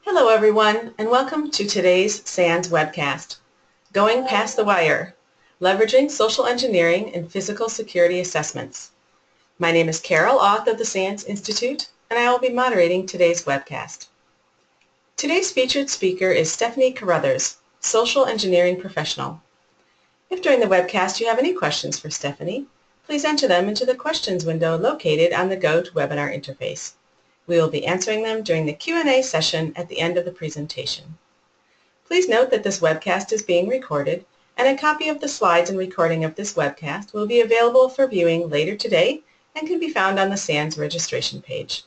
Hello everyone, and welcome to today's SANS webcast, Going Past the Wire, Leveraging Social Engineering in Physical Security Assessments. My name is Carol Auth of the SANS Institute, and I will be moderating today's webcast. Today's featured speaker is Stephanie Carruthers, Social Engineering Professional. If during the webcast you have any questions for Stephanie, please enter them into the questions window located on the GoToWebinar interface. We will be answering them during the Q&A session at the end of the presentation. Please note that this webcast is being recorded, and a copy of the slides and recording of this webcast will be available for viewing later today and can be found on the SANS registration page.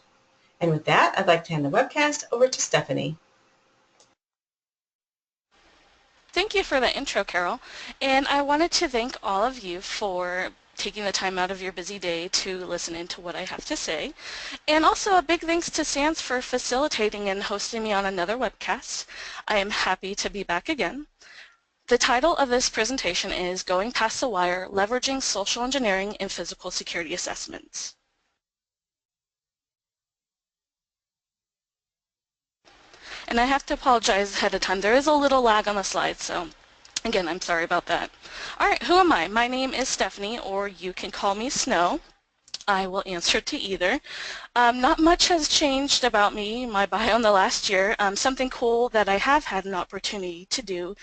And with that, I'd like to hand the webcast over to Stephanie. Thank you for the intro, Carol. And I wanted to thank all of you for taking the time out of your busy day to listen into what I have to say. And also a big thanks to SANS for facilitating and hosting me on another webcast. I am happy to be back again. The title of this presentation is Going Past the Wire, Leveraging Social Engineering in Physical Security Assessments. And I have to apologize ahead of time. There is a little lag on the slides, so again, I'm sorry about that. All right, who am I? My name is Stephanie, or you can call me Snow. I will answer to either. Not much has changed about me, my bio in the last year. Something cool that I have had an opportunity to do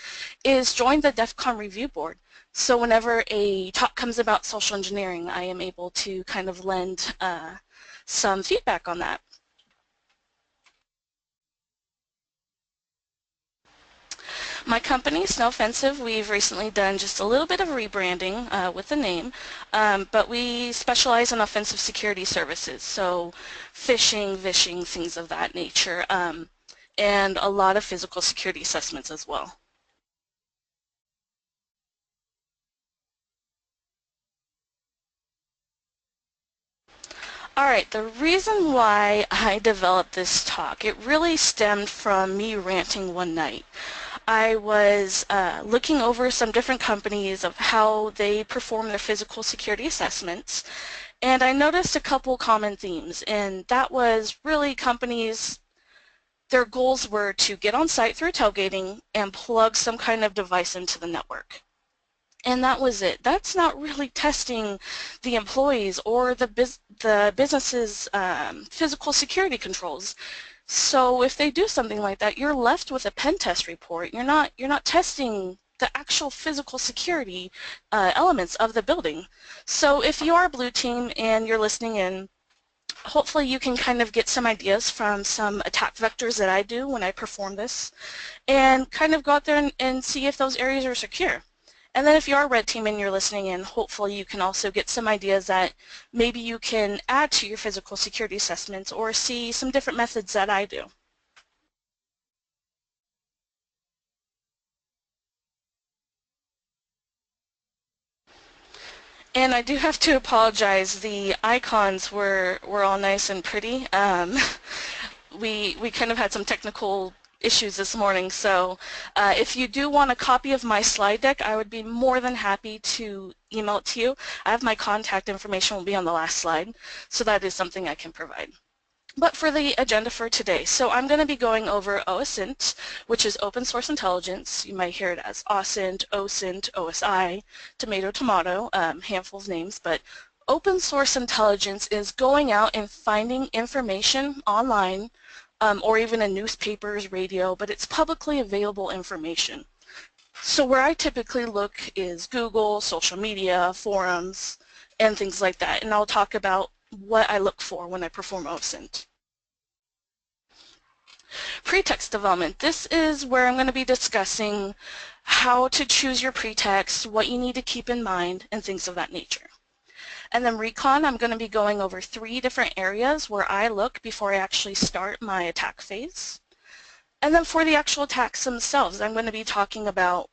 is join the DEF CON review board. So whenever a talk comes about social engineering, I am able to kind of lend some feedback on that. My company, Snowfensive, we've recently done just a little bit of rebranding with the name, but we specialize in offensive security services, so phishing, vishing, things of that nature, and a lot of physical security assessments as well. All right, the reason why I developed this talk, it really stemmed from me ranting one night. I was looking over some different companies of how they perform their physical security assessments, and I noticed a couple common themes, and that was really companies, their goals were to get on site through tailgating and plug some kind of device into the network. And that was it. That's not really testing the employees or the business's physical security controls. So if they do something like that, you're left with a pen test report. You're not testing the actual physical security elements of the building. So if you are a blue team and you're listening in, hopefully you can kind of get some ideas from some attack vectors that I do when I perform this, and kind of go out there and see if those areas are secure. And then if you are a red team and you're listening in, hopefully you can also get some ideas that maybe you can add to your physical security assessments or see some different methods that I do. And I do have to apologize, the icons were all nice and pretty. We kind of had some technical issues this morning, so if you do want a copy of my slide deck, I would be more than happy to email it to you. I have my contact information will be on the last slide, so that is something I can provide. But for the agenda for today, so I'm going to be going over OSINT, which is open source intelligence. You might hear it as OSINT, OSINT, OSI, tomato, tomato, handful of names, but open source intelligence is going out and finding information online or even in newspapers, radio, but it's publicly available information. So where I typically look is Google, social media, forums, and things like that, and I'll talk about what I look for when I perform OSINT. Pretext development. This is where I'm going to be discussing how to choose your pretext, what you need to keep in mind, and things of that nature. And then Recon, I'm going to be going over 3 different areas where I look before I actually start my attack phase. And then for the actual attacks themselves, I'm going to be talking about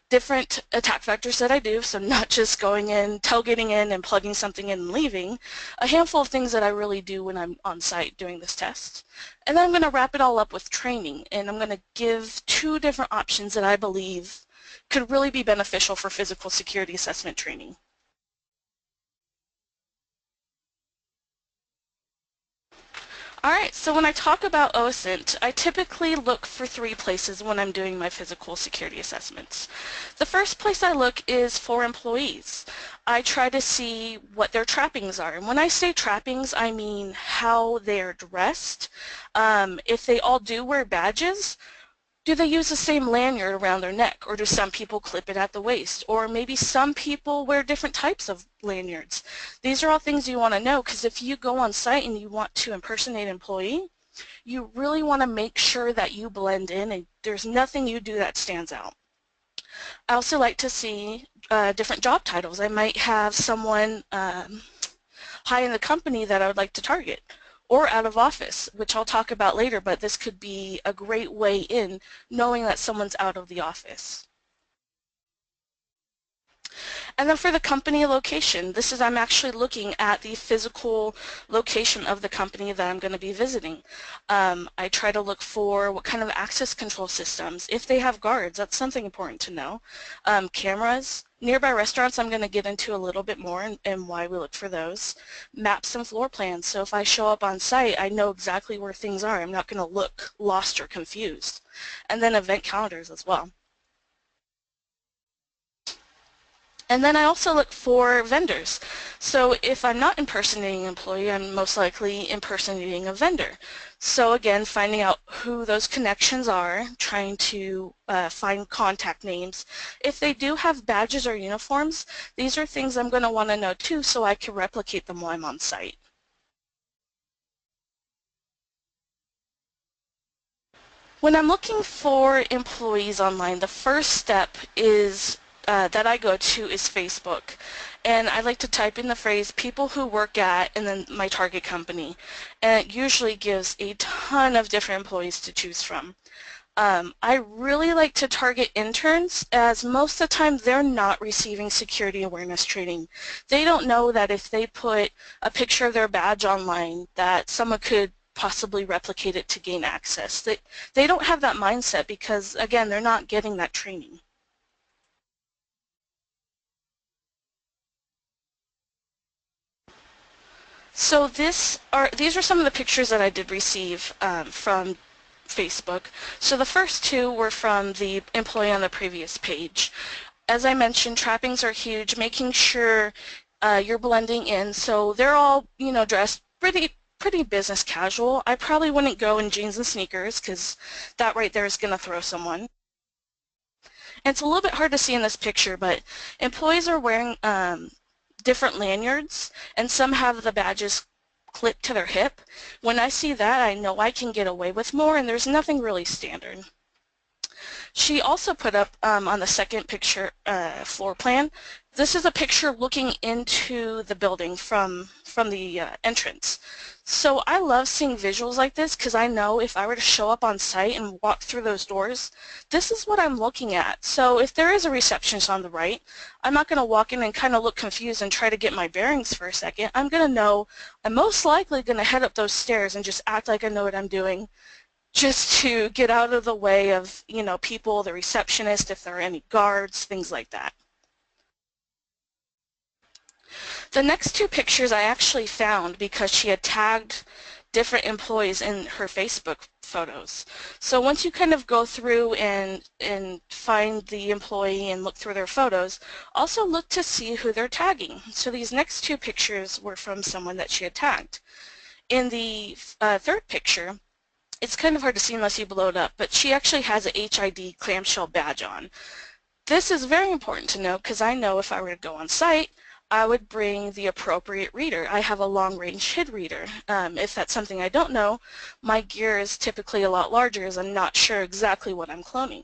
different attack vectors that I do, so not just going in, tailgating in, and plugging something in and leaving, a handful of things that I really do when I'm on site doing this test. And then I'm going to wrap it all up with training, and I'm going to give 2 different options that I believe could really be beneficial for physical security assessment training. Alright, so when I talk about OSINT, I typically look for three places when I'm doing my physical security assessments. The first place I look is for employees. I try to see what their trappings are. And when I say trappings, I mean how they're dressed. If they all do wear badges, do they use the same lanyard around their neck, or do some people clip it at the waist? Or maybe some people wear different types of lanyards. These are all things you want to know, because if you go on site and you want to impersonate an employee, you really want to make sure that you blend in and there's nothing you do that stands out. I also like to see different job titles. I might have someone high in the company that I would like to target, or out of office, which I'll talk about later, but this could be a great way in knowing that someone's out of the office. And then for the company location, I'm actually looking at the physical location of the company that I'm going to be visiting. I try to look for what kind of access control systems. If they have guards, that's something important to know. Cameras. Nearby restaurants I'm going to get into a little bit more and why we look for those. Maps and floor plans. So if I show up on site, I know exactly where things are. I'm not going to look lost or confused. And then event calendars as well. And then I also look for vendors. So if I'm not impersonating an employee, I'm most likely impersonating a vendor. So again, finding out who those connections are, trying to find contact names. If they do have badges or uniforms, these are things I'm going to want to know too, so I can replicate them while I'm on site. When I'm looking for employees online, the first step is that I go to is Facebook. And I like to type in the phrase people who work at and then my target company. And it usually gives a ton of different employees to choose from. I really like to target interns, as most of the time they're not receiving security awareness training. They don't know that if they put a picture of their badge online that someone could possibly replicate it to gain access. They don't have that mindset because, again, they're not getting that training. So these are some of the pictures that I did receive from Facebook. So the first two were from the employee on the previous page. As I mentioned, trappings are huge, making sure you're blending in. So they're all, dressed pretty business casual. I probably wouldn't go in jeans and sneakers because that right there is going to throw someone. And it's a little bit hard to see in this picture, but employees are wearing different lanyards, and some have the badges clipped to their hip. When I see that, I know I can get away with more, and there's nothing really standard. She also put up on the second picture floor plan. This is a picture looking into the building from the entrance. So I love seeing visuals like this because I know if I were to show up on site and walk through those doors, this is what I'm looking at. So if there is a receptionist on the right, I'm not going to walk in and kind of look confused and try to get my bearings for a second. I'm going to know I'm most likely going to head up those stairs and just act like I know what I'm doing, just to get out of the way of, people, the receptionist, if there are any guards, things like that. The next two pictures I actually found because she had tagged different employees in her Facebook photos. So once you kind of go through and find the employee and look through their photos, also look to see who they're tagging. So these next two pictures were from someone that she had tagged. In the third picture, it's kind of hard to see unless you blow it up, but she actually has a HID clamshell badge on. This is very important to know because I know if I were to go on site, I would bring the appropriate reader. I have a long-range HID reader. If that's something I don't know, my gear is typically a lot larger as I'm not sure exactly what I'm cloning.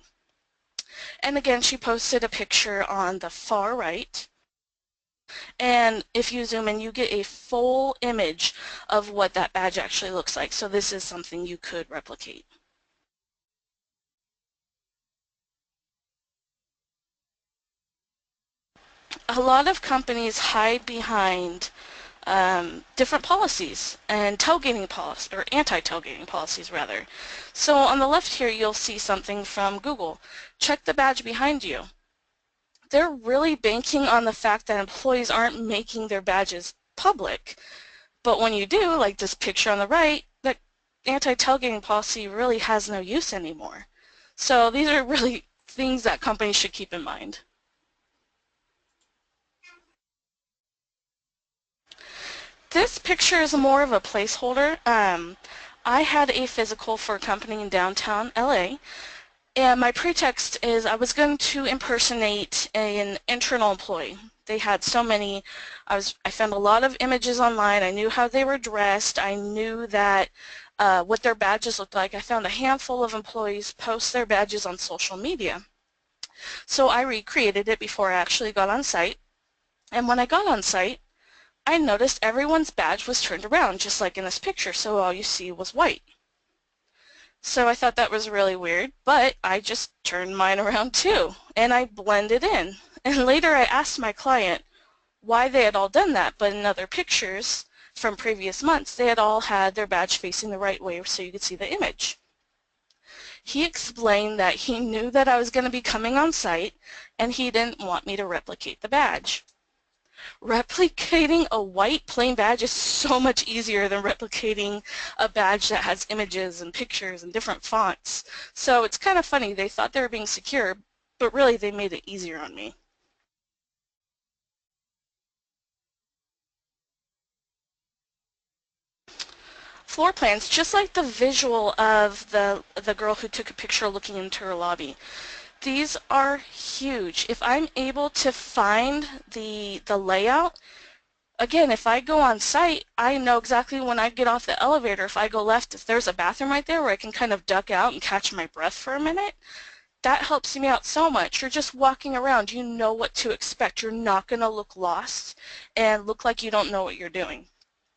And again, she posted a picture on the far right. And if you zoom in, you get a full image of what that badge actually looks like. So this is something you could replicate. A lot of companies hide behind different policies and tailgating policies, or anti-tailgating policies rather. So on the left here you'll see something from Google. Check the badge behind you. They're really banking on the fact that employees aren't making their badges public. But when you do, like this picture on the right, that anti-tailgating policy really has no use anymore. So these are really things that companies should keep in mind. This picture is more of a placeholder. I had a physical for a company in downtown LA, and my pretext is I was going to impersonate an internal employee. They had so many. I found a lot of images online. I knew how they were dressed. I knew that what their badges looked like. I found a handful of employees post their badges on social media. So I recreated it before I actually got on site. And when I got on site, I noticed everyone's badge was turned around, just like in this picture, so all you see was white. So I thought that was really weird, but I just turned mine around too, and I blended in. And later I asked my client why they had all done that, but in other pictures from previous months, they had all had their badge facing the right way so you could see the image. He explained that he knew that I was going to be coming on site, and he didn't want me to replicate the badge. Replicating a white plain badge is so much easier than replicating a badge that has images and pictures and different fonts. So it's kind of funny. They thought they were being secure, but really they made it easier on me. Floor plans, just like the visual of the girl who took a picture looking into her lobby. These are huge. If I'm able to find the layout, again, if I go on site, I know exactly when I get off the elevator, if I go left, if there's a bathroom right there where I can kind of duck out and catch my breath for a minute, that helps me out so much. You're just walking around. You know what to expect. You're not going to look lost and look like you don't know what you're doing,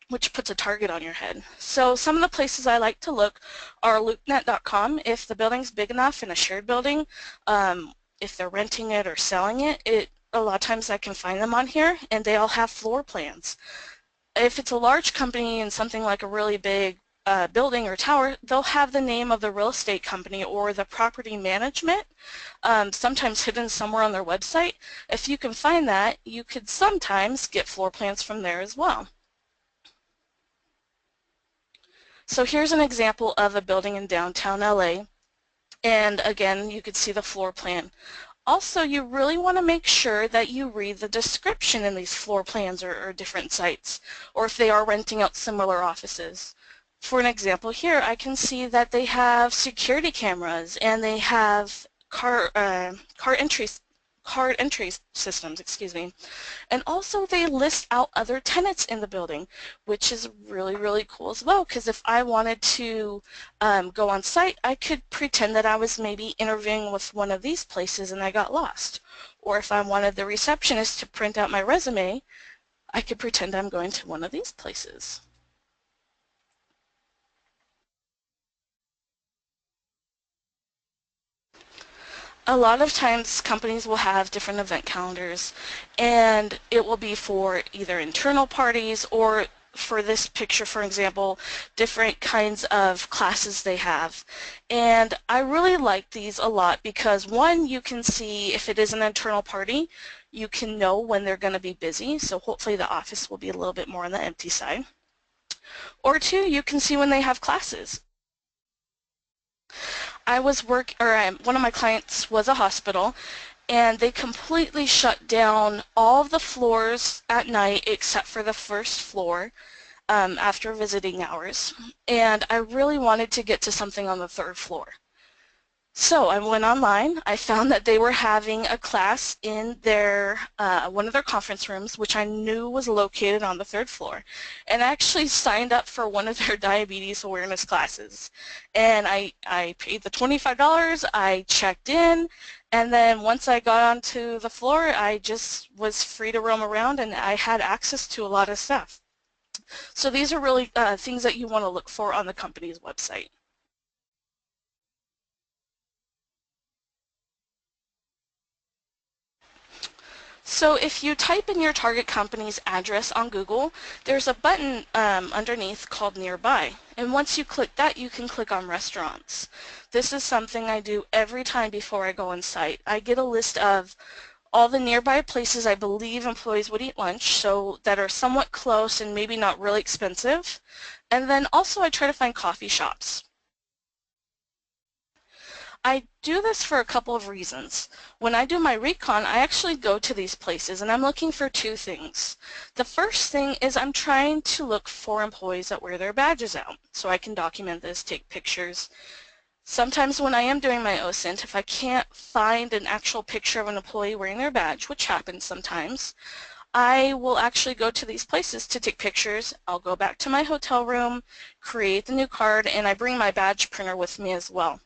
which puts a target on your head. So some of the places I like to look are loopnet.com. If the building's big enough in a shared building, if they're renting it or selling it, a lot of times I can find them on here, and they all have floor plans. If it's a large company and something like a really big building or tower, they'll have the name of the real estate company or the property management, sometimes hidden somewhere on their website. If you can find that, you could sometimes get floor plans from there as well. So here's an example of a building in downtown LA, and again you could see the floor plan. Also, you really want to make sure that you read the description in these floor plans or different sites, or if they are renting out similar offices. For an example here, I can see that they have security cameras and they have card entry systems, and also they list out other tenants in the building, which is really, really cool as well, because if I wanted to go on site, I could pretend that I was maybe interviewing with one of these places and I got lost. Or if I wanted the receptionist to print out my resume, I could pretend I'm going to one of these places. A lot of times companies will have different event calendars, and it will be for either internal parties or, for this picture for example, different kinds of classes they have. And I really like these a lot because, one, you can see if it is an internal party, you can know when they're going to be busy, so hopefully the office will be a little bit more on the empty side. Or two, you can see when they have classes. One of my clients was a hospital, and they completely shut down all of the floors at night except for the first floor after visiting hours. And I really wanted to get to something on the third floor. So I went online. I found that they were having a class in their one of their conference rooms, which I knew was located on the third floor. And I actually signed up for one of their diabetes awareness classes. And I paid the $25, I checked in, and then once I got onto the floor, I just was free to roam around, and I had access to a lot of stuff. So these are really things that you want to look for on the company's website. So if you type in your target company's address on Google, there's a button underneath called Nearby. And once you click that, you can click on restaurants. This is something I do every time before I go on site. I get a list of all the nearby places I believe employees would eat lunch, so that are somewhat close and maybe not really expensive. And then also I try to find coffee shops. I do this for a couple of reasons. When I do my recon, I actually go to these places and I'm looking for two things. The first thing is I'm trying to look for employees that wear their badges out, so I can document this, take pictures. Sometimes when I am doing my OSINT, if I can't find an actual picture of an employee wearing their badge, which happens sometimes, I will actually go to these places to take pictures. I'll go back to my hotel room, create the new card, and I bring my badge printer with me as well.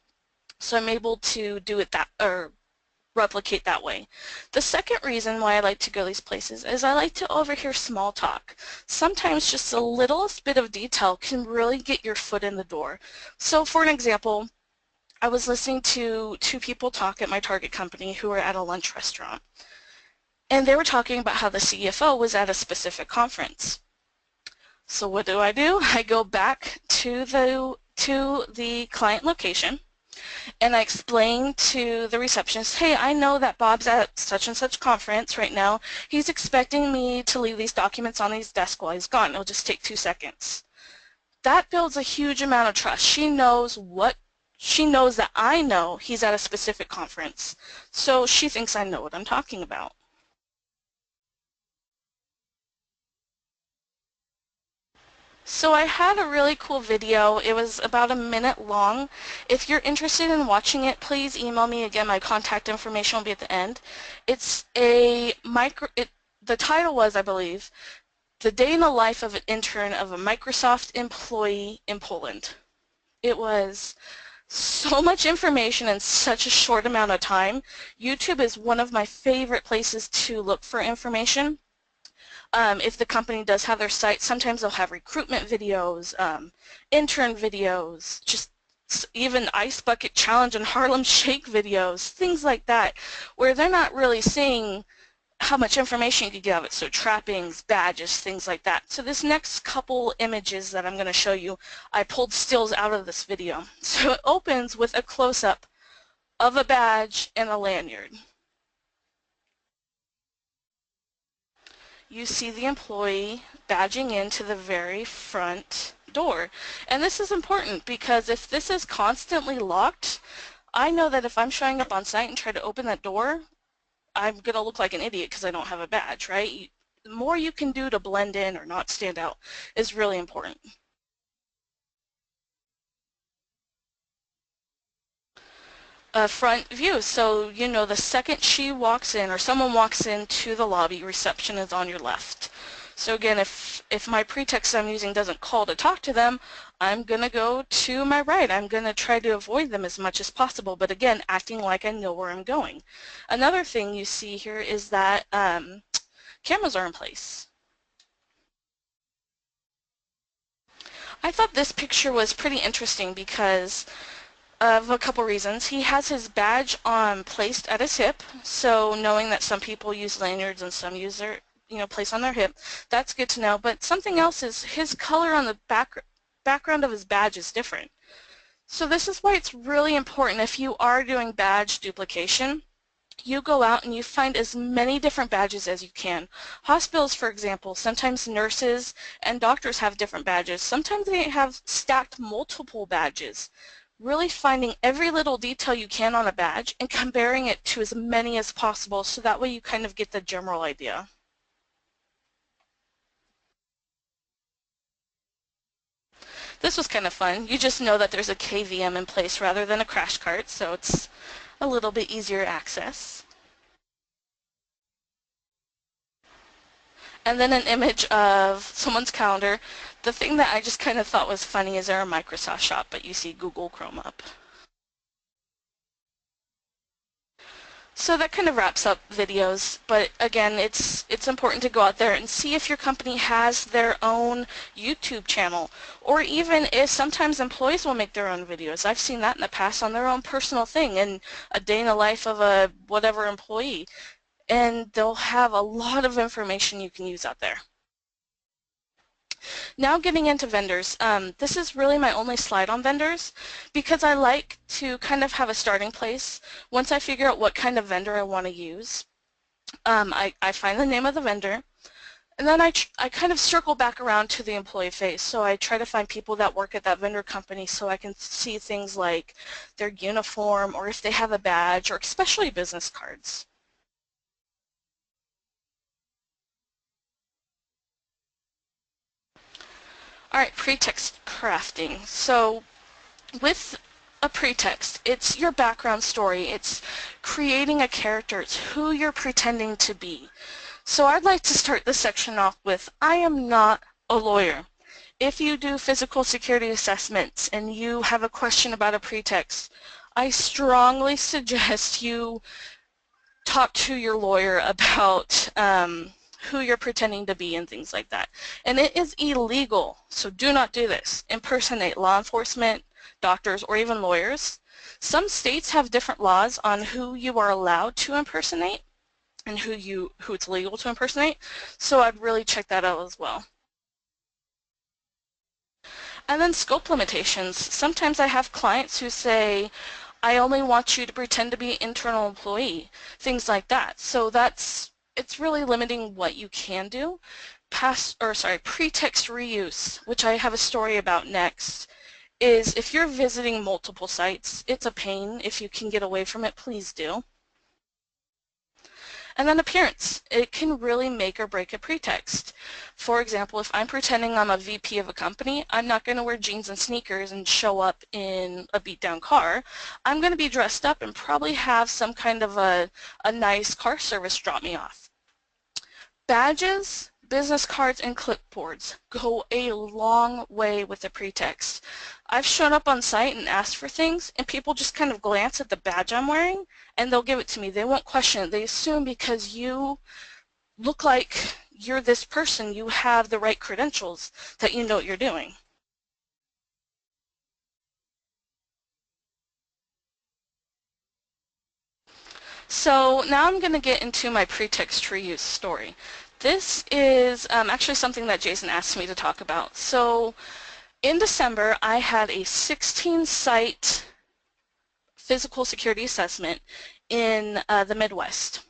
So I'm able to do it that, or replicate that way. The second reason why I like to go these places is I like to overhear small talk. Sometimes just the littlest bit of detail can really get your foot in the door. So for an example, I was listening to two people talk at my target company who were at a lunch restaurant. And they were talking about how the CFO was at a specific conference. So what do? I go back to the client location and I explain to the receptionist, hey, I know that Bob's at such and such conference right now. He's expecting me to leave these documents on his desk while he's gone. It'll just take 2 seconds. That builds a huge amount of trust. She knows that I know he's at a specific conference. So she thinks I know what I'm talking about. So I had a really cool video. It was about a minute long. If you're interested in watching it, please email me. Again, my contact information will be at the end. It's the title was, I believe, The Day in the Life of an Intern of a Microsoft Employee in Poland. It was so much information in such a short amount of time. YouTube is one of my favorite places to look for information. If the company does have their site, sometimes they'll have recruitment videos, intern videos, just even Ice Bucket Challenge and Harlem Shake videos, things like that, where they're not really seeing how much information you could get of it, so trappings, badges, things like that. So this next couple images that I'm going to show you, I pulled stills out of this video. So it opens with a close-up of a badge and a lanyard. You see the employee badging into the very front door. And this is important because if this is constantly locked, I know that if I'm showing up on site and try to open that door, I'm going to look like an idiot because I don't have a badge, right? The more you can do to blend in or not stand out is really important. Front view, so you know the second she walks in or someone walks into the lobby, reception is on your left. So again, if my pretext I'm using doesn't call to talk to them, I'm going to go to my right. I'm going to try to avoid them as much as possible, but again, acting like I know where I'm going. Another thing you see here is that cameras are in place. I thought this picture was pretty interesting because of a couple reasons. He has his badge placed at his hip, so knowing that some people use lanyards and some use their, place on their hip, that's good to know. But something else is his color on the background of his badge is different. So this is why it's really important if you are doing badge duplication, you go out and you find as many different badges as you can. Hospitals, for example, sometimes nurses and doctors have different badges. Sometimes they have stacked multiple badges. Really finding every little detail you can on a badge and comparing it to as many as possible so that way you kind of get the general idea. This was kind of fun. You just know that there's a KVM in place rather than a crash cart, so it's a little bit easier access. And then an image of someone's calendar. The thing that I just kind of thought was funny is they're a Microsoft shop, but you see Google Chrome up. So that kind of wraps up videos, but again, it's important to go out there and see if your company has their own YouTube channel, or even if sometimes employees will make their own videos. I've seen that in the past on their own personal thing, and a day in the life of a whatever employee, and they'll have a lot of information you can use out there. Now getting into vendors, this is really my only slide on vendors because I like to kind of have a starting place once I figure out what kind of vendor I want to use. I find the name of the vendor, and then I kind of circle back around to the employee face. So I try to find people that work at that vendor company so I can see things like their uniform or if they have a badge or especially business cards. All right, pretext crafting. So with a pretext, it's your background story. It's creating a character. It's who you're pretending to be. So I'd like to start this section off with, I am not a lawyer. If you do physical security assessments and you have a question about a pretext, I strongly suggest you talk to your lawyer about who you're pretending to be and things like that. And it is illegal, so do not do this. Impersonate law enforcement, doctors, or even lawyers. Some states have different laws on who you are allowed to impersonate and who it's legal to impersonate, so I'd really check that out as well. And then scope limitations. Sometimes I have clients who say, I only want you to pretend to be an internal employee, things like that. So it's really limiting what you can do. Pretext reuse, which I have a story about next, is if you're visiting multiple sites, it's a pain. If you can get away from it, please do. And then appearance. It can really make or break a pretext. For example, if I'm pretending I'm a VP of a company, I'm not going to wear jeans and sneakers and show up in a beat-down car. I'm going to be dressed up and probably have some kind of a nice car service drop me off. Badges, business cards, and clipboards go a long way with a pretext. I've shown up on site and asked for things, and people just kind of glance at the badge I'm wearing, and they'll give it to me. They won't question it. They assume because you look like you're this person, you have the right credentials, that you know what you're doing. So now I'm going to get into my pretext reuse story. This is actually something that Jason asked me to talk about. So in December, I had a 16-site physical security assessment in the Midwest.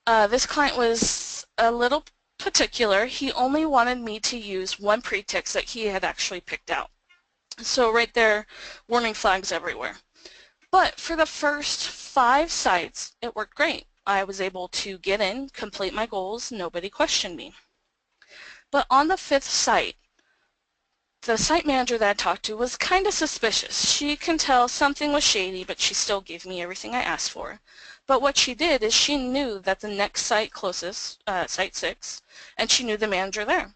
This client was a little particular. He only wanted me to use one pretext that he had actually picked out. So right there, warning flags everywhere. But for the first 5 sites, it worked great. I was able to get in, complete my goals, nobody questioned me. But on the 5th site, the site manager that I talked to was kind of suspicious. She can tell something was shady, but she still gave me everything I asked for. But what she did is she knew that the next site closest, site 6, and she knew the manager there.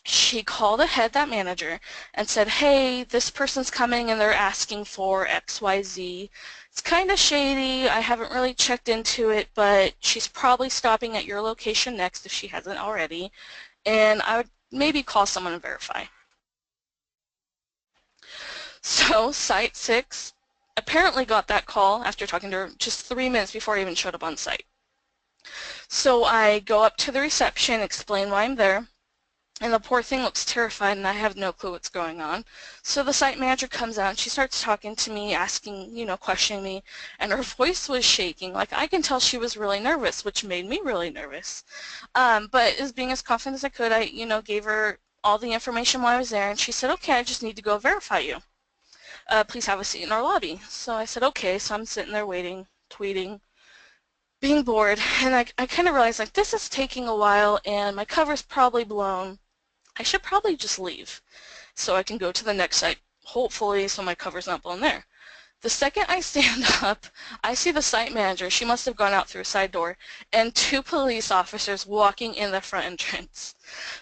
She called ahead that manager and said, hey, this person's coming and they're asking for XYZ. It's kind of shady. I haven't really checked into it, but she's probably stopping at your location next if she hasn't already. And I would maybe call someone and verify. So site 6 apparently got that call after talking to her just 3 minutes before I even showed up on site. So I go up to the reception, explain why I'm there. And the poor thing looks terrified and I have no clue what's going on. So the site manager comes out and she starts talking to me, asking, questioning me, and her voice was shaking. Like I can tell she was really nervous, which made me really nervous. But as being as confident as I could, I, gave her all the information while I was there and she said, okay, I just need to go verify you. Please have a seat in our lobby. So I said, okay, so I'm sitting there waiting, tweeting, being bored, and I kind of realized like this is taking a while and my cover's probably blown. I should probably just leave so I can go to the next site, hopefully so my cover's not blown there. The second I stand up, I see the site manager, she must have gone out through a side door, and 2 police officers walking in the front entrance.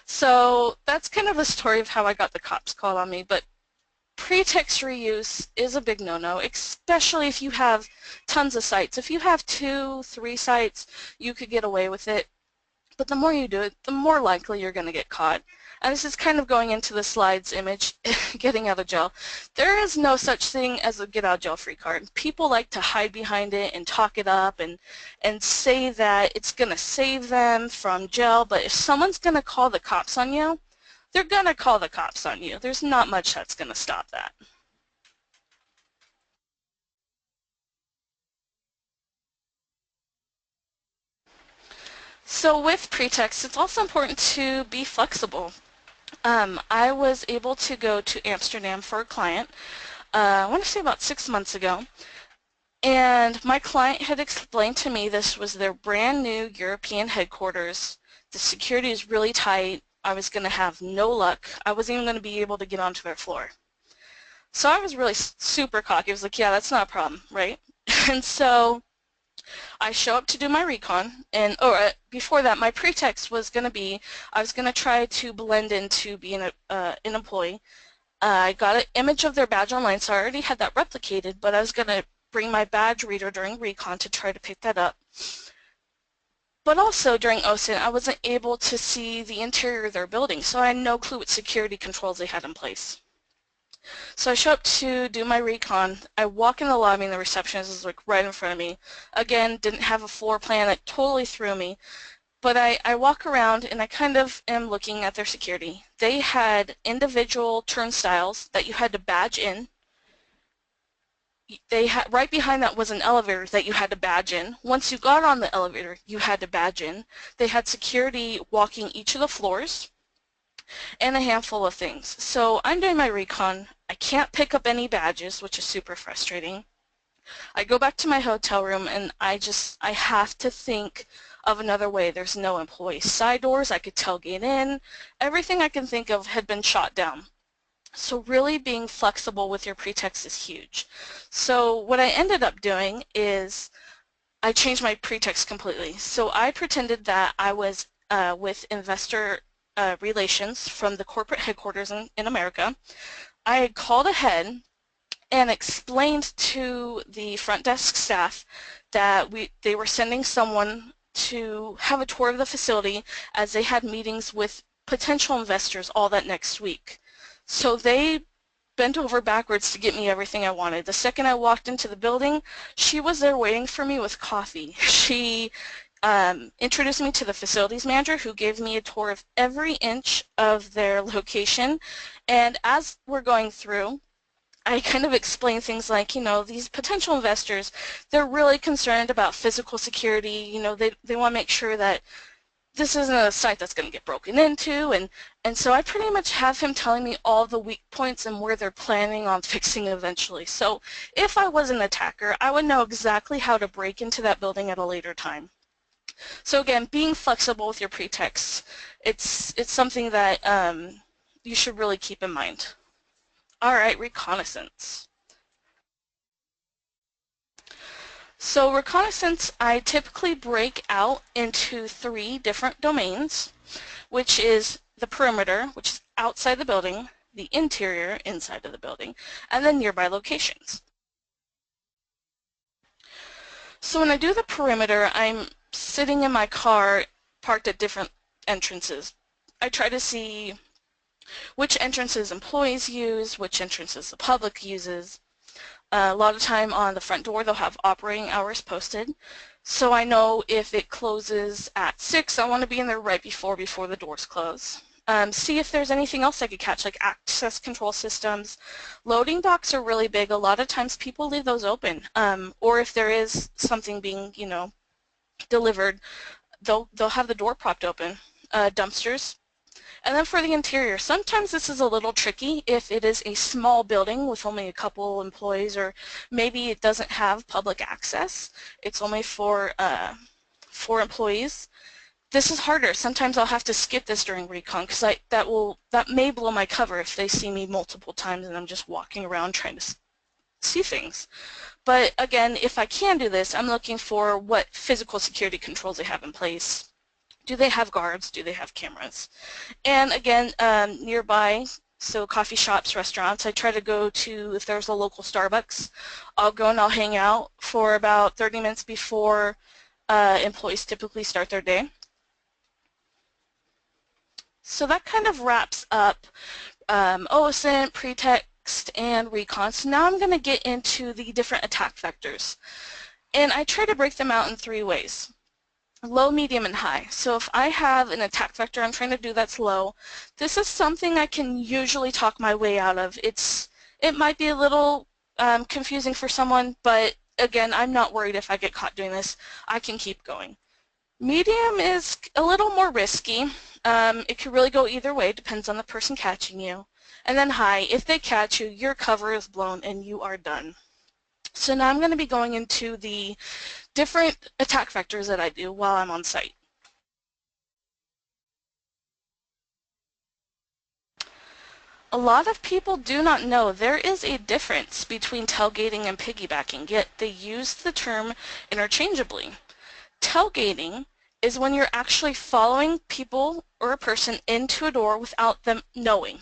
So that's kind of the story of how I got the cops called on me, but pretext reuse is a big no-no, especially if you have tons of sites. If you have 2, 3 sites, you could get away with it. But the more you do it, the more likely you're going to get caught. And this is kind of going into the slides image, getting out of jail. There is no such thing as a get out of jail free card. People like to hide behind it and talk it up and say that it's going to save them from jail. But if someone's going to call the cops on you, they're going to call the cops on you. There's not much that's going to stop that. So with pretexts, it's also important to be flexible. I was able to go to Amsterdam for a client, I want to say about 6 months ago, and my client had explained to me this was their brand new European headquarters. The security is really tight. I was going to have no luck. I wasn't even going to be able to get onto their floor. So I was really super cocky. I was like, yeah, that's not a problem, right? And so I show up to do my recon, and before that, my pretext was going to be I was going to try to blend into being an employee. I got an image of their badge online, so I already had that replicated, but I was going to bring my badge reader during recon to try to pick that up. But also during OSINT, I wasn't able to see the interior of their building, so I had no clue what security controls they had in place. So I show up to do my recon. I walk in the lobby and the receptionist is like right in front of me. Again, didn't have a floor plan. It totally threw me. But I walk around and I kind of am looking at their security. They had individual turnstiles that you had to badge in. They had right behind that was an elevator that you had to badge in. Once you got on the elevator, you had to badge in. They had security walking each of the floors and a handful of things. So I'm doing my recon. I can't pick up any badges, which is super frustrating. I go back to my hotel room and I have to think of another way. There's no employee side doors. I could tailgate in. Everything I can think of had been shot down. So really being flexible with your pretext is huge. So what I ended up doing is I changed my pretext completely. So I pretended that I was with investor relations from the corporate headquarters in America. I had called ahead and explained to the front desk staff that they were sending someone to have a tour of the facility as they had meetings with potential investors all that next week. So they bent over backwards to get me everything I wanted. The second I walked into the building, she was there waiting for me with coffee. She introduced me to the facilities manager who gave me a tour of every inch of their location. And as we're going through, I kind of explain things like, these potential investors, they're really concerned about physical security. They want to make sure that this isn't a site that's going to get broken into. And so I pretty much have him telling me all the weak points and where they're planning on fixing eventually. So if I was an attacker, I would know exactly how to break into that building at a later time. So again, being flexible with your pretexts, it's something that you should really keep in mind. All right, reconnaissance. So reconnaissance, I typically break out into 3 different domains, which is the perimeter, which is outside the building, the interior, inside of the building, and then nearby locations. So when I do the perimeter, I'm sitting in my car parked at different entrances. I try to see which entrances employees use, which entrances the public uses. A lot of time on the front door they'll have operating hours posted, so I know if it closes at 6, I want to be in there right before the doors close. See if there's anything else I could catch, like access control systems. Loading docks are really big. A lot of times people leave those open, or if there is something being, delivered, they'll have the door propped open. Dumpsters. And then for the interior, sometimes this is a little tricky if it is a small building with only a couple employees, or maybe it doesn't have public access. It's only for employees. This is harder. Sometimes I'll have to skip this during recon because that may blow my cover if they see me multiple times and I'm just walking around trying to see things. But again, if I can do this, I'm looking for what physical security controls they have in place. Do they have guards? Do they have cameras? And again, nearby, so coffee shops, restaurants, I try to go to, if there's a local Starbucks, I'll go and I'll hang out for about 30 minutes before employees typically start their day. So that kind of wraps up OSINT, pretext, and recon. So now I'm going to get into the different attack vectors. And I try to break them out in 3 ways. Low, medium, and high. So if I have an attack vector I'm trying to do that's low, this is something I can usually talk my way out of. It might be a little confusing for someone, but again, I'm not worried if I get caught doing this. I can keep going. Medium is a little more risky. It could really go either way, depends on the person catching you. And then high, if they catch you, your cover is blown and you are done. So now I'm going to be going into the different attack vectors that I do while I'm on site. A lot of people do not know there is a difference between tailgating and piggybacking, yet they use the term interchangeably. Tailgating is when you're actually following people or a person into a door without them knowing.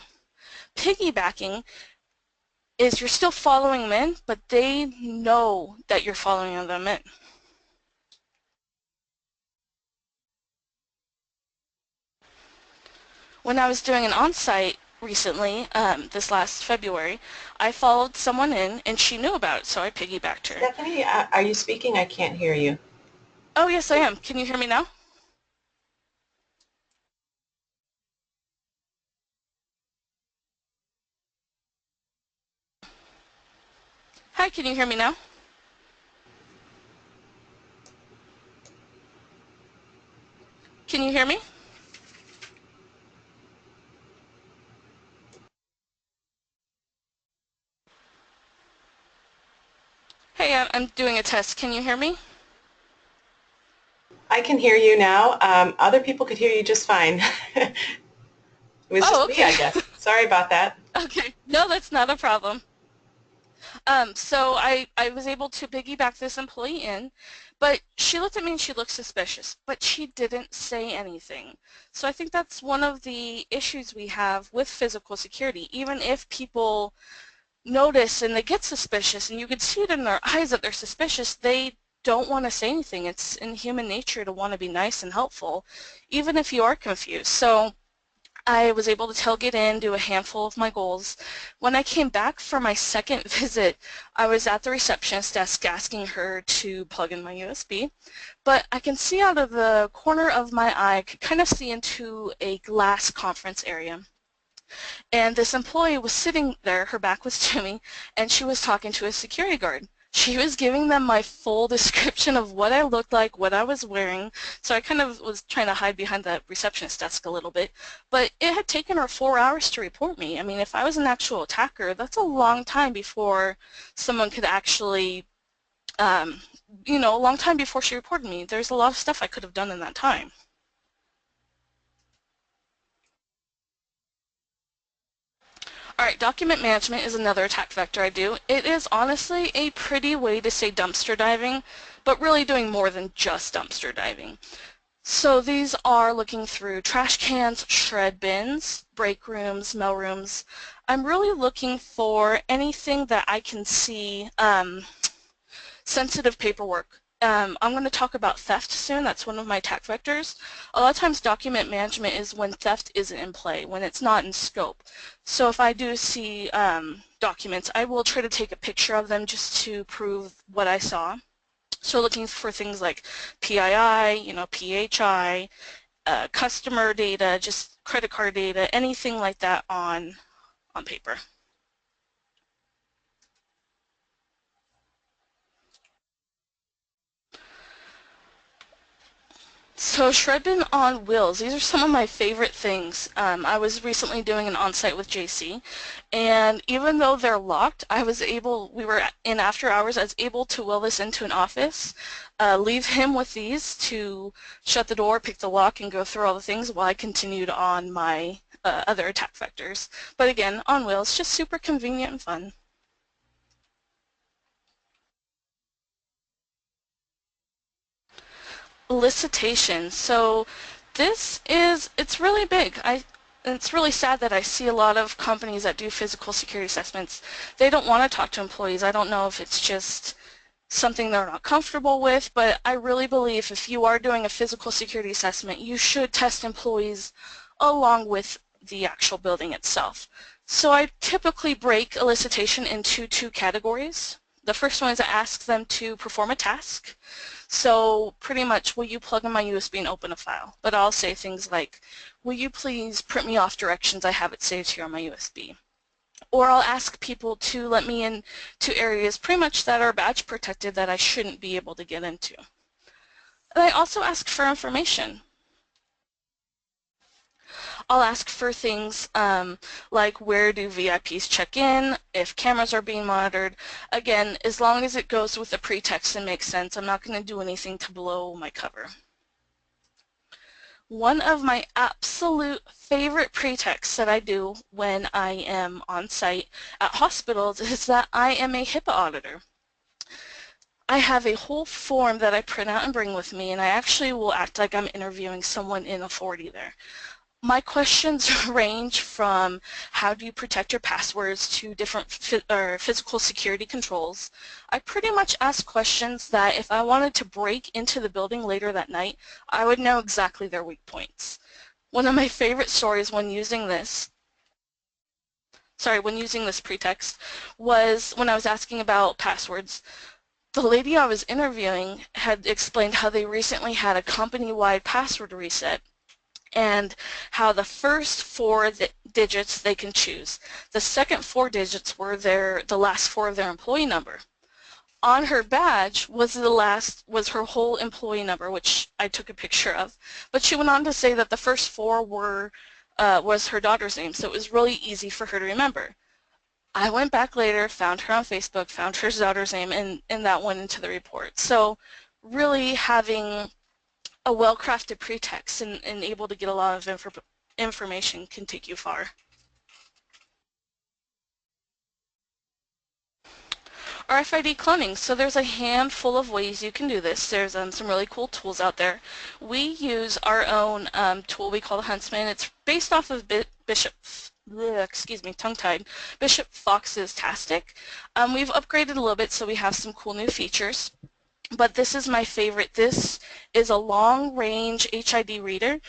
Piggybacking is you're still following them in, but they know that you're following them in. When I was doing an on-site recently, this last February, I followed someone in and she knew about it, so I piggybacked her. Stephanie, are you speaking? I can't hear you. Oh, yes, I am. Can you hear me now? Hi, can you hear me now? Can you hear me? Hey, I'm doing a test. Can you hear me? I can hear you now. Other people could hear you just fine. It was Oh, just me, okay. I guess. Sorry about that. Okay. No, that's not a problem. So I was able to piggyback this employee in, but she looked at me and she looked suspicious, but she didn't say anything. So I think that's one of the issues we have with physical security. Even if people notice and they get suspicious and you can see it in their eyes that they're suspicious, they don't want to say anything. It's in human nature to want to be nice and helpful, even if you are confused. So I was able to tailgate in, do a handful of my goals. When I came back for my second visit, I was at the receptionist desk asking her to plug in my USB, but I can see out of the corner of my eye, I could kind of see into a glass conference area. And this employee was sitting there, her back was to me, and she was talking to a security guard. She was giving them my full description of what I looked like, what I was wearing, so I kind of was trying to hide behind the receptionist desk a little bit. But it had taken her 4 hours to report me. I mean, if I was an actual attacker, that's a long time before someone could actually, a long time before she reported me. There's a lot of stuff I could have done in that time. Alright, document management is another attack vector I do. It is honestly a pretty way to say dumpster diving, but really doing more than just dumpster diving. So these are looking through trash cans, shred bins, break rooms, mail rooms. I'm really looking for anything that I can see sensitive paperwork. I'm going to talk about theft soon. That's one of my attack vectors. A lot of times document management is when theft isn't in play, when it's not in scope. So if I do see documents, I will try to take a picture of them just to prove what I saw. So looking for things like PII, PHI, customer data, just credit card data, anything like that on paper. So shred bin on wheels, these are some of my favorite things. I was recently doing an on-site with JC, and even though they're locked, we were in after hours, I was able to will this into an office, leave him with these to shut the door, pick the lock, and go through all the things while I continued on my other attack vectors. But again, on wheels, just super convenient and fun. Elicitation. So it's really big. It's really sad that I see a lot of companies that do physical security assessments. They don't want to talk to employees. I don't know if it's just something they're not comfortable with, but I really believe if you are doing a physical security assessment, you should test employees along with the actual building itself. So I typically break elicitation into two categories. The first one is I ask them to perform a task. So pretty much, will you plug in my USB and open a file? But I'll say things like, will you please print me off directions? I have it saved here on my USB. Or I'll ask people to let me in to areas pretty much that are badge protected that I shouldn't be able to get into. And I also ask for information. I'll ask for things like where do VIPs check in, if cameras are being monitored. Again, as long as it goes with the pretext and makes sense, I'm not going to do anything to blow my cover. One of my absolute favorite pretexts that I do when I am on site at hospitals is that I am a HIPAA auditor. I have a whole form that I print out and bring with me, and I actually will act like I'm interviewing someone in authority there. My questions range from how do you protect your passwords to different physical security controls. I pretty much ask questions that if I wanted to break into the building later that night, I would know exactly their weak points. One of my favorite stories when using this pretext was when I was asking about passwords. The lady I was interviewing had explained how they recently had a company-wide password reset and how the first four digits they can choose. The second four digits were the last four of their employee number. On her badge was her whole employee number, which I took a picture of. But she went on to say that the first four was her daughter's name, so it was really easy for her to remember. I went back later, found her on Facebook, found her daughter's name, and that went into the report. So really having a well-crafted pretext and able to get a lot of information can take you far. RFID cloning. So there's a handful of ways you can do this. There's some really cool tools out there. We use our own tool we call the Huntsman. It's based off of Bishop Fox's Tastic. We've upgraded a little bit so we have some cool new features. But this is my favorite. This is a long-range HID reader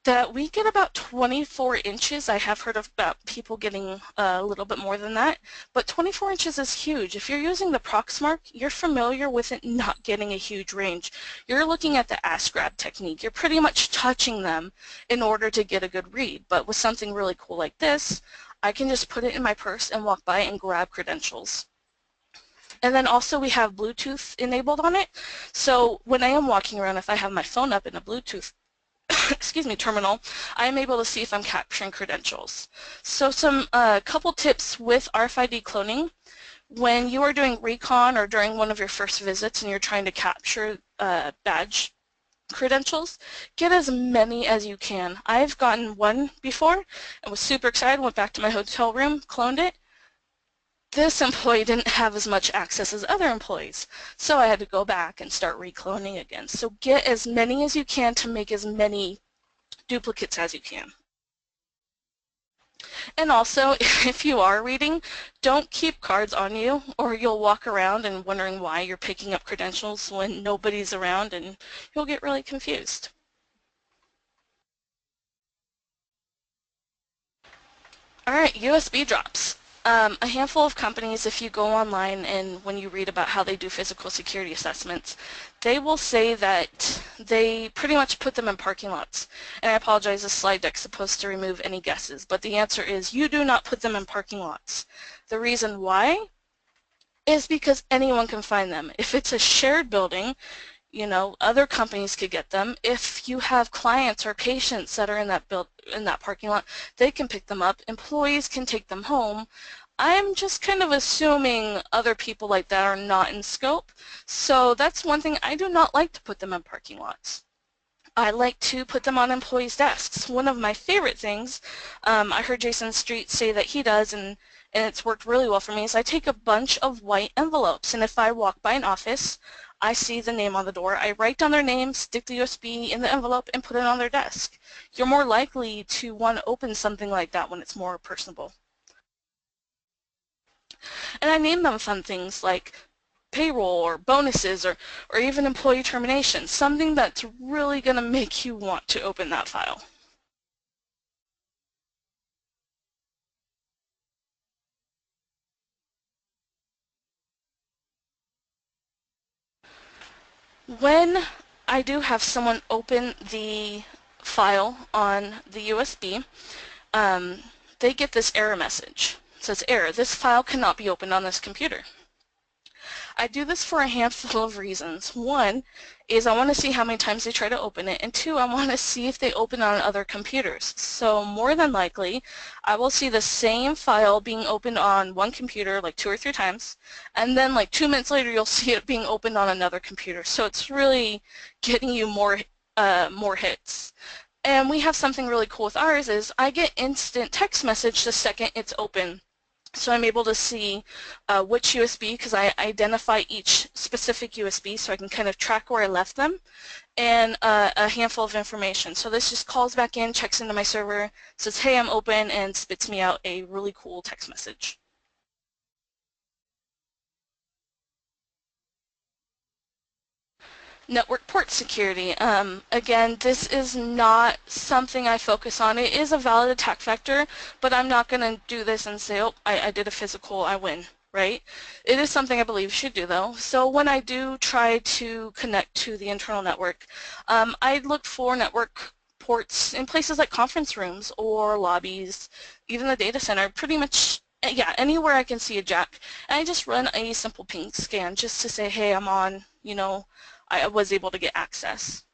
that we get about 24 inches. I have heard of about people getting a little bit more than that, but 24 inches is huge. If you're using the Proxmark, you're familiar with it not getting a huge range. You're looking at the ass grab technique. You're pretty much touching them in order to get a good read, but with something really cool like this, I can just put it in my purse and walk by and grab credentials. And then also we have Bluetooth enabled on it. So when I am walking around, if I have my phone up in a Bluetooth terminal, I am able to see if I'm capturing credentials. So some couple tips with RFID cloning. When you are doing recon or during one of your first visits and you're trying to capture badge credentials, get as many as you can. I've gotten one before and was super excited, went back to my hotel room, cloned it. This employee didn't have as much access as other employees, so I had to go back and start recloning again. So get as many as you can to make as many duplicates as you can. And also, if you are reading, don't keep cards on you or you'll walk around and wondering why you're picking up credentials when nobody's around and you'll get really confused. Alright, USB drops. A handful of companies, if you go online and when you read about how they do physical security assessments, they will say that they pretty much put them in parking lots. And I apologize, this slide deck's supposed to remove any guesses, but the answer is you do not put them in parking lots. The reason why is because anyone can find them. If it's a shared building, you know, other companies could get them. If you have clients or patients that are in that parking lot, they can pick them up. Employees can take them home. I'm just kind of assuming other people like that are not in scope. So that's one thing. I do not like to put them in parking lots. I like to put them on employees' desks. One of my favorite things, I heard Jason Street say that he does, and it's worked really well for me, is I take a bunch of white envelopes, and if I walk by an office, I see the name on the door, I write down their name, stick the USB in the envelope, and put it on their desk. You're more likely to want to open something like that when it's more personable. And I name them fun things like payroll or bonuses or even employee termination, something that's really going to make you want to open that file. When I do have someone open the file on the USB, they get this error message. It says, error, this file cannot be opened on this computer. I do this for a handful of reasons. One is I want to see how many times they try to open it, and two, I want to see if they open on other computers. So more than likely, I will see the same file being opened on one computer like 2 or 3 times, and then like 2 minutes later you'll see it being opened on another computer. So it's really getting you more hits. And we have something really cool with ours is I get instant text message the second it's open. So I'm able to see which USB, because I identify each specific USB so I can kind of track where I left them, and a handful of information. So this just calls back in, checks into my server, says, hey, I'm open, and spits me out a really cool text message. Network port security. Again, this is not something I focus on. It is a valid attack vector, but I'm not going to do this and say, oh, I did a physical, I win, right? It is something I believe you should do, though. So when I do try to connect to the internal network, I look for network ports in places like conference rooms or lobbies, even the data center, pretty much, yeah, anywhere I can see a jack. And I just run a simple ping scan just to say, hey, I'm on, you know, I was able to get access.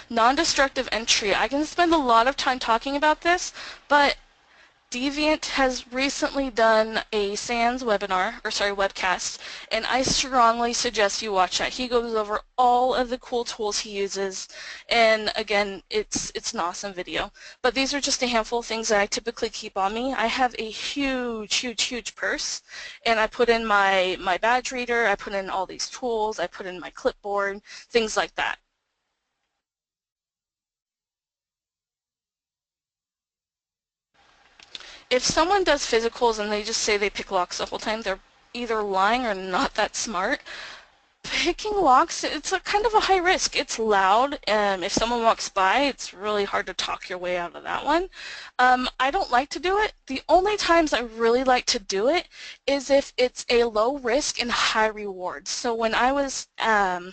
Non-destructive entry. I can spend a lot of time talking about this, but Deviant has recently done a SANS webcast, and I strongly suggest you watch that. He goes over all of the cool tools he uses, and again, it's an awesome video. But these are just a handful of things that I typically keep on me. I have a huge purse, and I put in my badge reader, I put in all these tools, I put in my clipboard, things like that. If someone does physicals and they just say they pick locks the whole time, they're either lying or not that smart. Picking locks, it's a kind of a high risk. It's loud, and if someone walks by, it's really hard to talk your way out of that one. I don't like to do it. The only times I really like to do it is if it's a low risk and high reward. So when I was at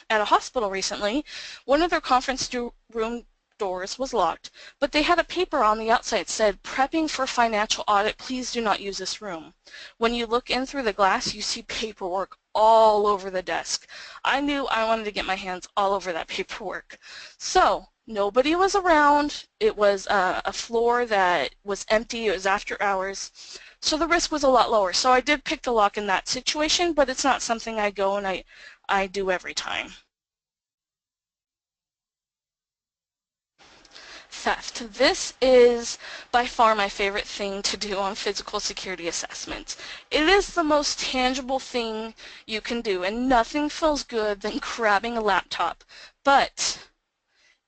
a hospital recently, one of their conference room doors was locked, but they had a paper on the outside that said, prepping for financial audit, please do not use this room. When you look in through the glass, you see paperwork all over the desk. I knew I wanted to get my hands all over that paperwork. So nobody was around. It was a floor that was empty. It was after hours. So the risk was a lot lower. So I did pick the lock in that situation, but it's not something I go and I do every time. Theft. This is by far my favorite thing to do on physical security assessments. It is the most tangible thing you can do, and nothing feels good than grabbing a laptop. But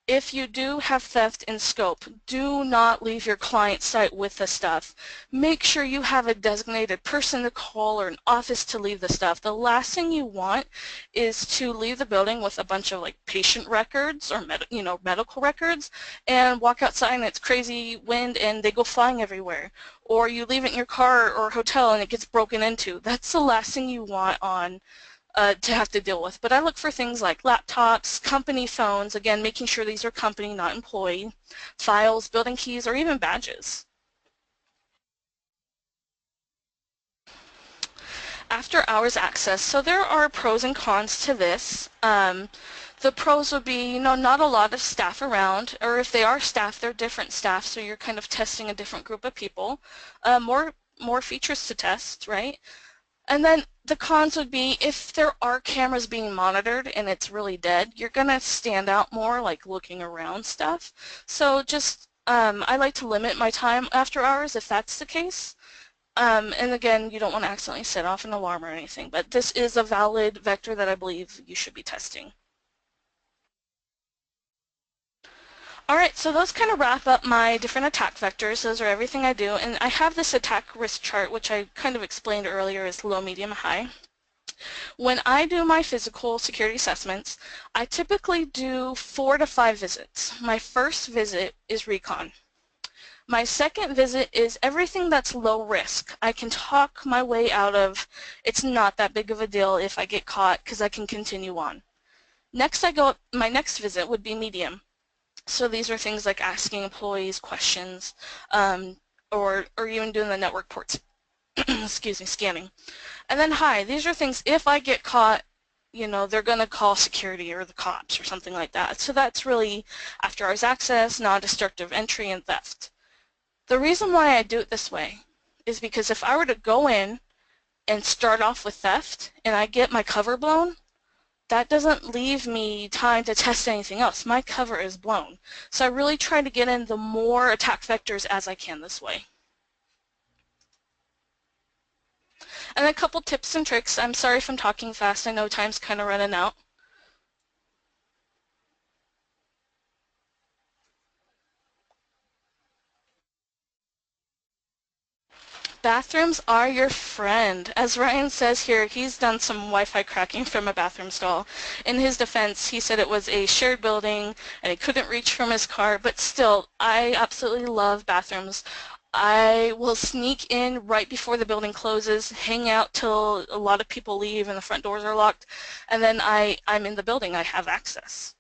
if you do have theft in scope, do not leave your client site with the stuff. Make sure you have a designated person to call or an office to leave the stuff. The last thing you want is to leave the building with a bunch of like patient records or medical records and walk outside and it's crazy wind and they go flying everywhere. Or you leave it in your car or hotel and it gets broken into. That's the last thing you want on to have to deal with. But I look for things like laptops, company phones, again making sure these are company, not employee, files, building keys, or even badges. After hours access, so there are pros and cons to this. The pros would be, not a lot of staff around, or if they are staff, they're different staff, so you're kind of testing a different group of people. More features to test, right? And then the cons would be if there are cameras being monitored and it's really dead, you're going to stand out more like looking around stuff. So just, I like to limit my time after hours if that's the case. And again, you don't want to accidentally set off an alarm or anything, but this is a valid vector that I believe you should be testing. Alright, so those kind of wrap up my different attack vectors. Those are everything I do, and I have this attack risk chart, which I kind of explained earlier is low, medium, high. When I do my physical security assessments, I typically do 4 to 5 visits. My first visit is recon. My second visit is everything that's low risk. I can talk my way out of, it's not that big of a deal if I get caught because I can continue on. Next my next visit would be medium. So these are things like asking employees questions, or even doing the network ports, excuse me, scanning. And then hi, these are things, if I get caught, you know, they're going to call security or the cops or something like that. So that's really after hours access, non-destructive entry, and theft. The reason why I do it this way is because if I were to go in and start off with theft and I get my cover blown, that doesn't leave me time to test anything else. My cover is blown. So I really try to get in the more attack vectors as I can this way. And a couple tips and tricks. I'm sorry if I'm talking fast. I know time's kind of running out. Bathrooms are your friend. As Ryan says here, he's done some Wi-Fi cracking from a bathroom stall. In his defense, he said it was a shared building and he couldn't reach from his car, but still, I absolutely love bathrooms. I will sneak in right before the building closes, hang out till a lot of people leave and the front doors are locked, and then I'm in the building. I have access.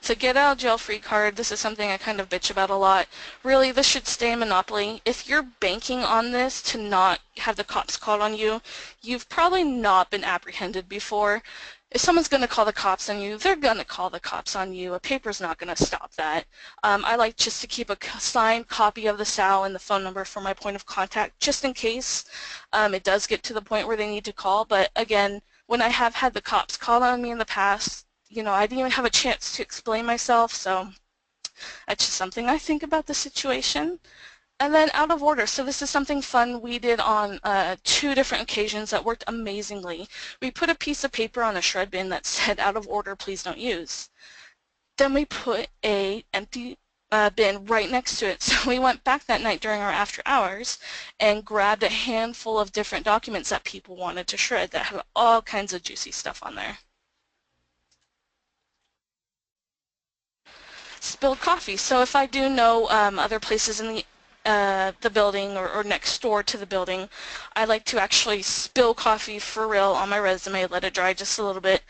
So get out of jail free card, this is something I kind of bitch about a lot. Really, this should stay in Monopoly. If you're banking on this to not have the cops called on you, you've probably not been apprehended before. If someone's going to call the cops on you, they're going to call the cops on you. A paper's not going to stop that. I like just to keep a signed copy of the SAL and the phone number for my point of contact, just in case it does get to the point where they need to call. But again, when I have had the cops call on me in the past, you know, I didn't even have a chance to explain myself, so that's just something I think about the situation. And then out of order. So this is something fun we did on 2 different occasions that worked amazingly. We put a piece of paper on a shred bin that said, out of order, please don't use. Then we put a empty bin right next to it. So we went back that night during our after hours and grabbed a handful of different documents that people wanted to shred that had all kinds of juicy stuff on there. Spilled coffee. So if I do know other places in the building or next door to the building, I like to actually spill coffee for real on my resume, let it dry just a little bit.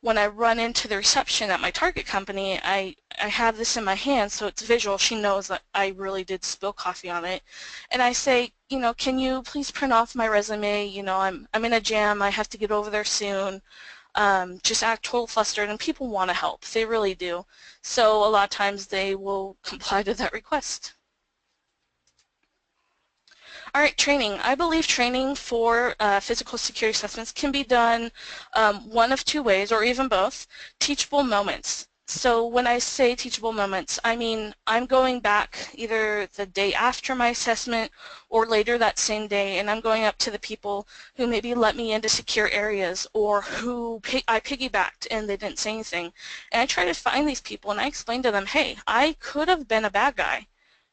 When I run into the reception at my target company, I have this in my hand so it's visual. She knows that I really did spill coffee on it. And I say, you know, can you please print off my resume? You know, I'm in a jam. I have to get over there soon. Just act total flustered, and people want to help. They really do. So a lot of times they will comply to that request. All right, training. I believe training for physical security assessments can be done one of 2 ways, or even both. Teachable moments. So when I say teachable moments, I mean I'm going back either the day after my assessment or later that same day, and I'm going up to the people who maybe let me into secure areas or who I piggybacked and they didn't say anything. And I try to find these people and I explain to them, hey, I could have been a bad guy.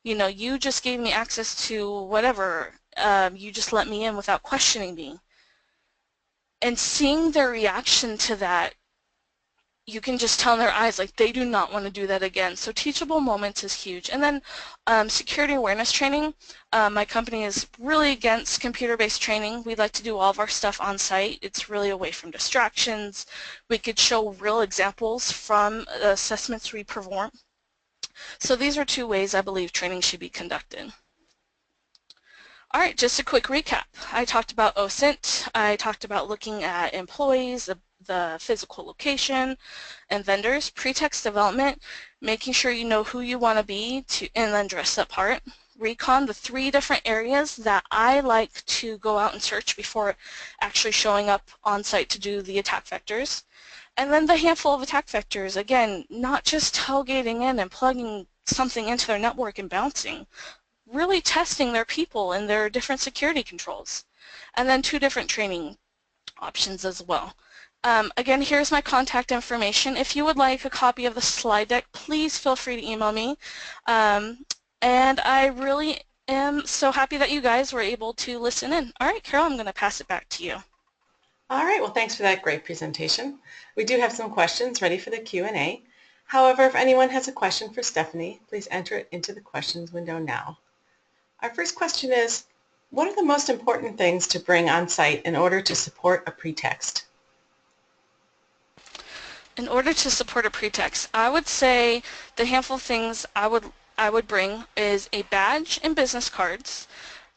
You know, you just gave me access to whatever. You just let me in without questioning me. And seeing their reaction to that, you can just tell in their eyes like they do not want to do that again. So teachable moments is huge. And then security awareness training. My company is really against computer-based training. We like to do all of our stuff on site. It's really away from distractions. We could show real examples from assessments we perform. So these are 2 ways I believe training should be conducted. All right, just a quick recap. I talked about OSINT. I talked about looking at employees, the physical location, and vendors. Pretext development, making sure you know who you want to be and then dress that part. Recon, the 3 different areas that I like to go out and search before actually showing up on site to do the attack vectors. And then the handful of attack vectors, again, not just tailgating in and plugging something into their network and bouncing, really testing their people and their different security controls. And then 2 different training options as well. Again, here's my contact information. If you would like a copy of the slide deck, please feel free to email me. And I really am so happy that you guys were able to listen in. All right, Carol, I'm going to pass it back to you. All right, well, thanks for that great presentation. We do have some questions ready for the Q&A. However, if anyone has a question for Stephanie, please enter it into the questions window now. Our first question is, what are the most important things to bring on site in order to support a pretext? In order to support a pretext, I would say the handful of things I would bring is a badge and business cards,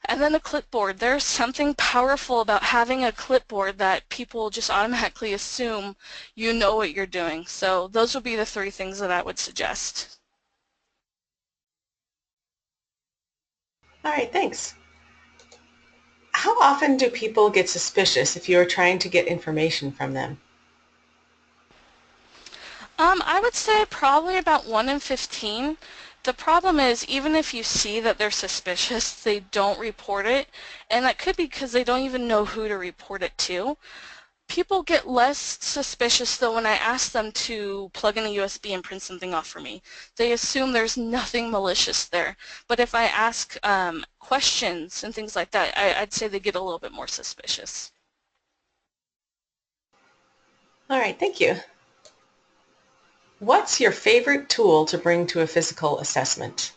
and then a clipboard. There's something powerful about having a clipboard that people just automatically assume you know what you're doing. So those would be the three things that I would suggest. All right, thanks. How often do people get suspicious if you are trying to get information from them? I would say probably about 1 in 15. The problem is even if you see that they're suspicious, they don't report it, and that could be because they don't even know who to report it to. People get less suspicious though when I ask them to plug in a USB and print something off for me. They assume there's nothing malicious there. But if I ask questions and things like that, I'd say they get a little bit more suspicious. All right, thank you. What's your favorite tool to bring to a physical assessment?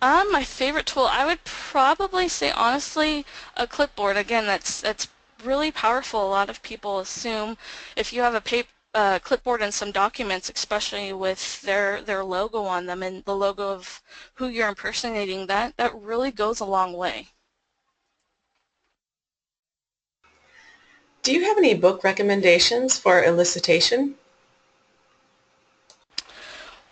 My favorite tool, I would probably say honestly a clipboard. Again, that's really powerful. A lot of people assume if you have a clipboard and some documents, especially with their logo on them and the logo of who you're impersonating, that really goes a long way. Do you have any book recommendations for elicitation?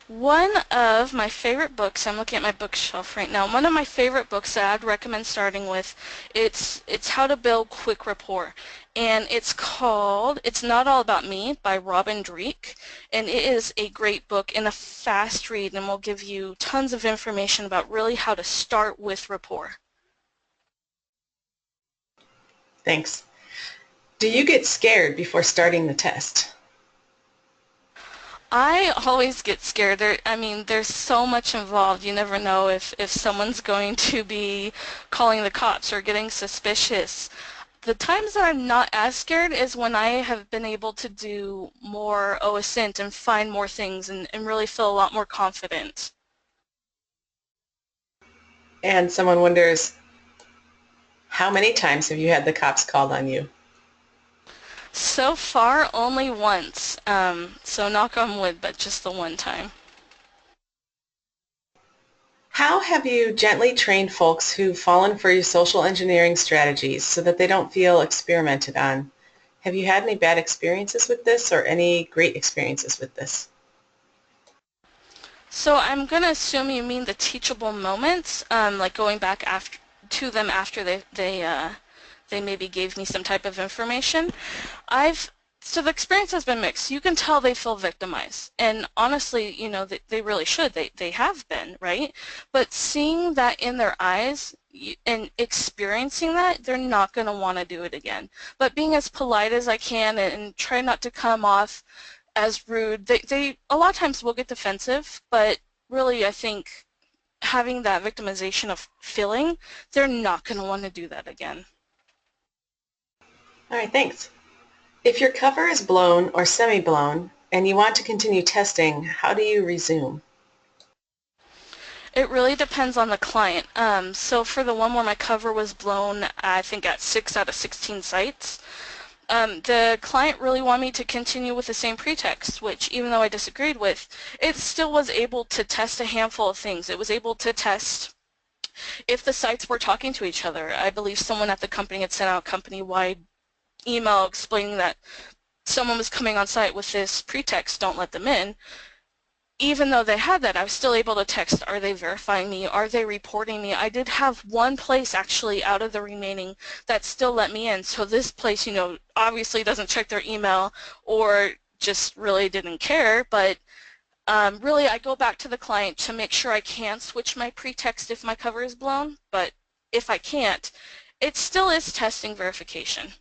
One of my favorite books, I'm looking at my bookshelf right now, one of my favorite books that I'd recommend starting with, it's How to Build Quick Rapport. And it's called It's Not All About Me by Robin Dreeke. And it is a great book and a fast read and will give you tons of information about really how to start with rapport. Thanks. Do you get scared before starting the test? I always get scared. I mean, there's so much involved. You never know if someone's going to be calling the cops or getting suspicious. The times that I'm not as scared is when I have been able to do more OSINT and find more things and really feel a lot more confident. And someone wonders, how many times have you had the cops called on you? So far, only once. So knock on wood, but just the one time. How have you gently trained folks who've fallen for your social engineering strategies so that they don't feel experimented on? Have you had any bad experiences with this or any great experiences with this? So I'm going to assume you mean the teachable moments, like going back after to them after they maybe gave me some type of information. So the experience has been mixed. You can tell they feel victimized, and honestly, you know, they really should. They have been, right? But seeing that in their eyes and experiencing that, they're not going to want to do it again. But being as polite as I can and try not to come off as rude. They a lot of times will get defensive, but really I think having that victimization of feeling, they're not going to want to do that again. All right, thanks. If your cover is blown or semi-blown and you want to continue testing, how do you resume? It really depends on the client. So for the one where my cover was blown, I think at 6 out of 16 sites, the client really wanted me to continue with the same pretext, which even though I disagreed with, it still was able to test a handful of things. It was able to test if the sites were talking to each other. I believe someone at the company had sent out a company-wide email explaining that someone was coming on site with this pretext, don't let them in. Even though they had that, I was still able to text, are they verifying me? Are they reporting me? I did have one place actually out of the remaining that still let me in. So this place, you know, obviously doesn't check their email or just really didn't care. But really, I go back to the client to make sure I can switch my pretext if my cover is blown. But if I can't, it still is testing verification.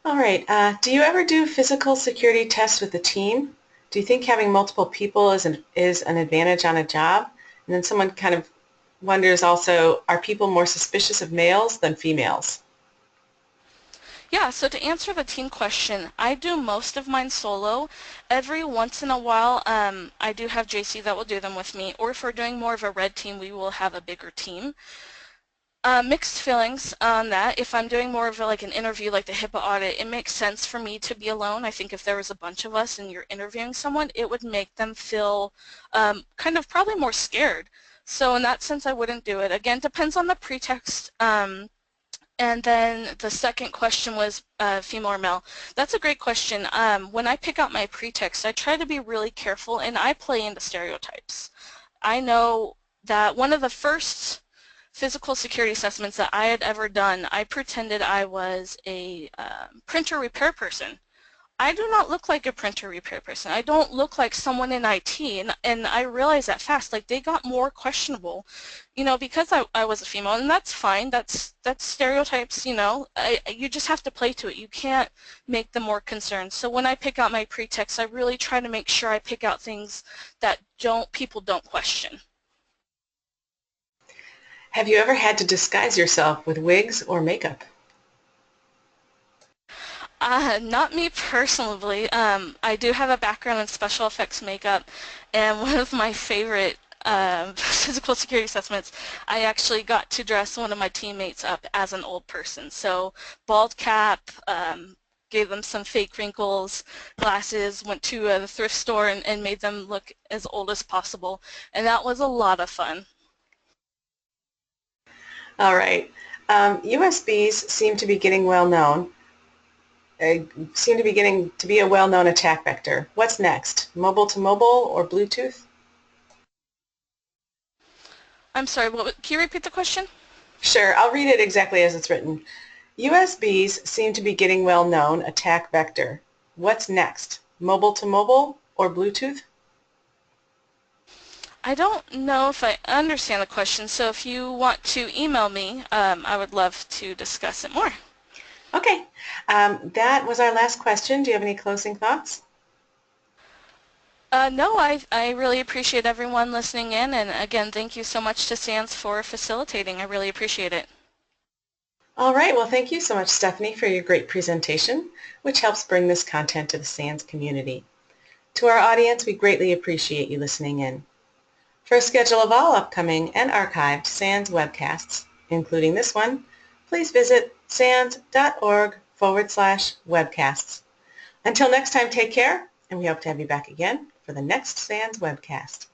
All right. Do you ever do physical security tests with the team? Do you think having multiple people is an advantage on a job? And then someone kind of wonders also, are people more suspicious of males than females? Yeah, so to answer the team question, I do most of mine solo. Every once in a while, I do have JC that will do them with me, or if we're doing more of a red team, we will have a bigger team. Mixed feelings on that. If I'm doing more of like an interview like the HIPAA audit, it makes sense for me to be alone. I think if there was a bunch of us and you're interviewing someone, it would make them feel kind of probably more scared. So in that sense, I wouldn't do it. Again, depends on the pretext. And then the second question was female or male. That's a great question. When I pick out my pretext, I try to be really careful and I play into stereotypes. I know that one of the first physical security assessments that I had ever done, I pretended I was a printer repair person. I do not look like a printer repair person. I don't look like someone in IT, and I realized that fast. Like, they got more questionable, you know, because I was a female, and that's fine. That's stereotypes, you know. You just have to play to it. You can't make them more concerned. So when I pick out my pretext, I really try to make sure I pick out things that people don't question. Have you ever had to disguise yourself with wigs or makeup? Not me personally. I do have a background in special effects makeup, and one of my favorite physical security assessments, I actually got to dress one of my teammates up as an old person. So bald cap, gave them some fake wrinkles, glasses, went to the thrift store and made them look as old as possible, and that was a lot of fun. All right. USBs seem to be getting well known. Seem to be getting to be a well-known attack vector. What's next? Mobile to mobile or Bluetooth? I'm sorry, can you repeat the question? Sure, I'll read it exactly as it's written. USBs seem to be getting well-known attack vector. What's next? Mobile to mobile or Bluetooth? I don't know if I understand the question, so if you want to email me, I would love to discuss it more. Okay, that was our last question. Do you have any closing thoughts? No, I really appreciate everyone listening in, and again, thank you so much to SANS for facilitating. I really appreciate it. All right, well, thank you so much, Stephanie, for your great presentation, which helps bring this content to the SANS community. To our audience, we greatly appreciate you listening in. For a schedule of all upcoming and archived SANS webcasts, including this one, please visit sans.org/webcasts. Until next time, take care, and we hope to have you back again for the next SANS webcast.